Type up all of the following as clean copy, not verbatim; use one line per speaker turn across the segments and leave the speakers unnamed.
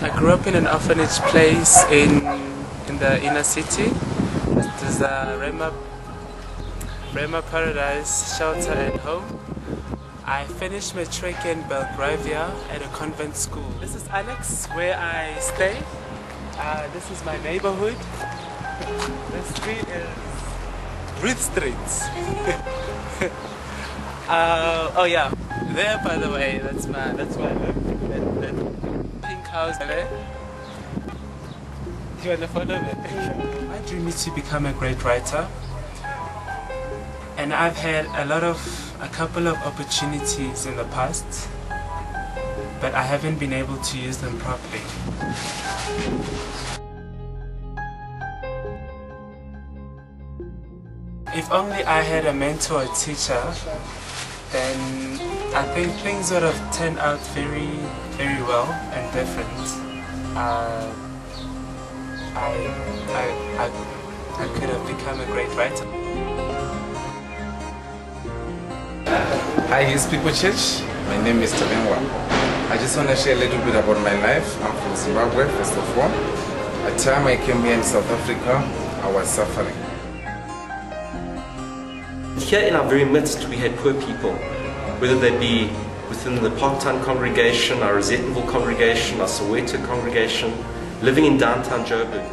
I grew up in an orphanage place in the inner city. There's a Rema Paradise Shelter and Home. I finished matric in Belgravia at a convent school. This is Alex, where I stay. This is my neighborhood. The street is Ruth Street. Oh yeah, there by the way, that's where I live. That pink house there. You wanna follow me? My dream is to become a great writer, and I've had a couple of opportunities in the past, but I haven't been able to use them properly. If only I had a mentor or teacher, then I think things would have turned out very, very well and different. I could have become a great writer.
Hi, His People Church. My name is Tabenwa. I just want to share a little bit about my life. I'm from Zimbabwe, first of all. At the time I came here in South Africa, I was suffering.
Here in our very midst, we had poor people, whether they be within the Parktown congregation, our Rosettenville congregation, our Soweto congregation, living in downtown Joburg.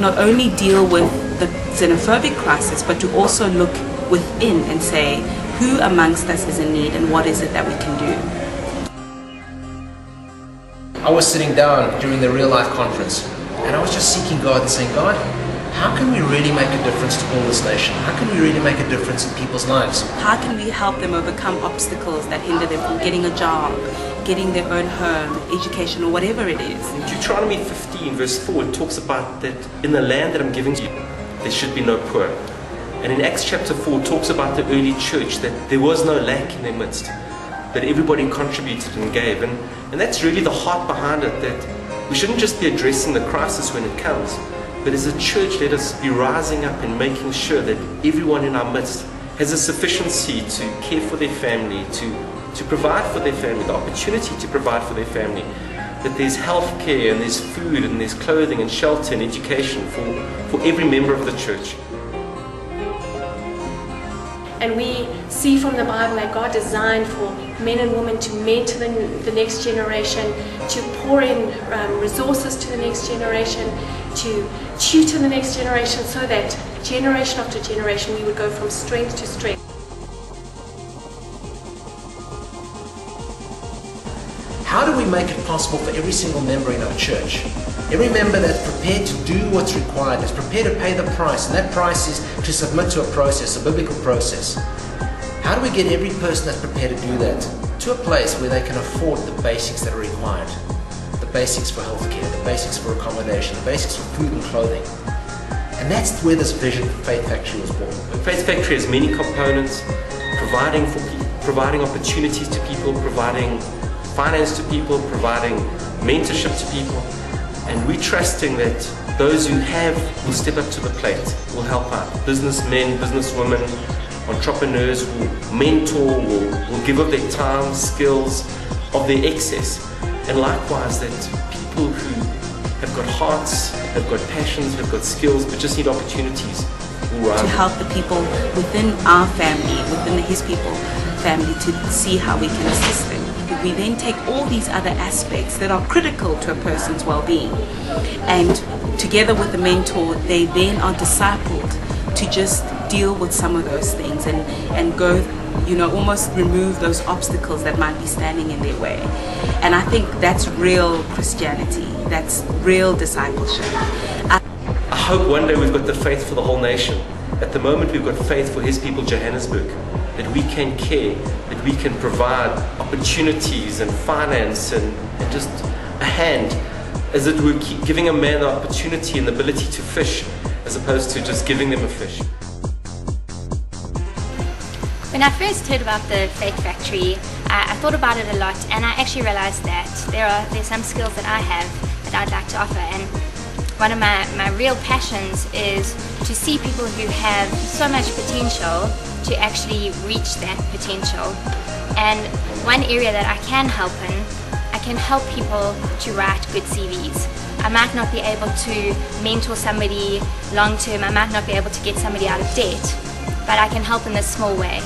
Not only deal with the xenophobic crisis, but to also look within and say, who amongst us is in need and what is it that we can do?
I was sitting down during the Real Life conference and I was just seeking God and saying, God, how can we really make a difference to all this nation? How can we really make a difference in people's lives?
How can we help them overcome obstacles that hinder them from getting a job, getting their own home, education, or whatever it is?
In Deuteronomy 15 verse 4, it talks about that in the land that I'm giving to you, there should be no poor. And in Acts chapter 4, it talks about the early church, that there was no lack in their midst, that everybody contributed and gave. And that's really the heart behind it, that we shouldn't just be addressing the crisis when it comes, but as a church, let us be rising up and making sure that everyone in our midst has a sufficiency to care for their family, to provide for their family, the opportunity to provide for their family, that there's health care and there's food and there's clothing and shelter and education for every member of the church.
And we see from the Bible that God designed for men and women to mentor the next generation, to pour in resources to the next generation, to tutor the next generation, so that generation after generation we would go from strength to strength.
How do we make it possible for every single member in our church, every member that's prepared to do what's required, that's prepared to pay the price, and that price is to submit to a process, a biblical process. How do we get every person that's prepared to do that to a place where they can afford the basics that are required? The basics for healthcare, the basics for accommodation, the basics for food and clothing. And that's where this vision for Faith Factory was born.
Faith Factory has many components, providing opportunities to people, providing finance to people, providing mentorship to people, and we're trusting that those who have will step up to the plate, will help out. Businessmen, businesswomen, entrepreneurs will mentor, will give of their time, skills, of their excess, and likewise that people who have got hearts, have got passions, have got skills, but just need opportunities will rise.
To help the people within our family, within the His People family, to see how we can assist them. We then take all these other aspects that are critical to a person's well-being, and together with the mentor, they then are discipled to just deal with some of those things and go, you know, almost remove those obstacles that might be standing in their way. And I think that's real Christianity, that's real discipleship.
I hope one day we've got the faith for the whole nation. At the moment we've got faith for His People Johannesburg, that we can care, that we can provide opportunities and finance and just a hand, as it were giving a man the opportunity and the ability to fish, as opposed to just giving them a fish.
When I first heard about the Faith Factory, I thought about it a lot, and I actually realized that there's some skills that I have that I'd like to offer. And one of my real passions is to see people who have so much potential to actually reach that potential. And one area that I can help in, I can help people to write good CVs. I might not be able to mentor somebody long term, I might not be able to get somebody out of debt, but I can help in this small way.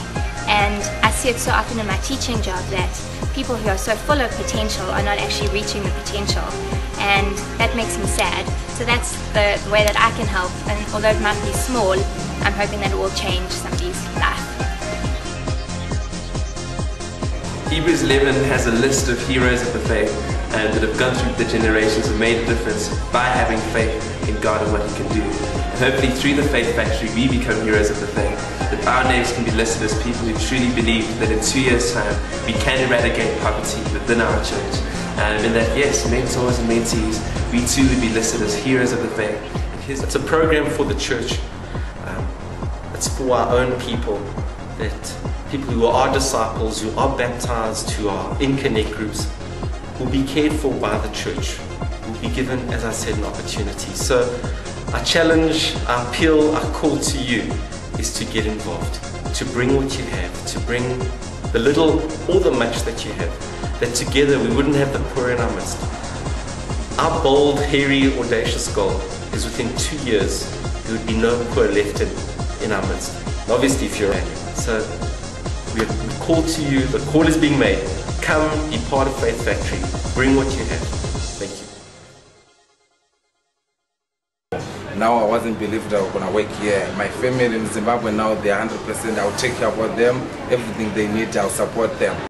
And I see it so often in my teaching job that people who are so full of potential are not actually reaching the potential, and that makes me sad. So that's the way that I can help, and although it might be small, I'm hoping that it will change somebody's life.
Hebrews 11 has a list of heroes of the faith that have gone through the generations and made a difference by having faith in God and what He can do. And hopefully through the Faith Factory we become heroes of the faith, that our names can be listed as people who truly believe that in 2 years' time we can eradicate poverty within our church. And that yes, mentors and mentees, we too would be listed as heroes of the faith. It's a program for the church. It's for our own people, that people who are disciples, who are baptized, who are in connect groups, will be cared for by the church, will be given, as I said, an opportunity. So our challenge, our appeal, our call to you is to get involved, to bring what you have, to bring the little or the much that you have, that together we wouldn't have the poor in our midst. Our bold, hairy, audacious goal is within 2 years there would be no poor left in our midst. And obviously if you're angry. So we call to you, the call is being made. Come, be part of Faith Factory, bring what you have. Thank you.
Now I wasn't believed I was going to work here. My family in Zimbabwe now, they're 100%. I'll take care of them. Everything they need, I'll support them.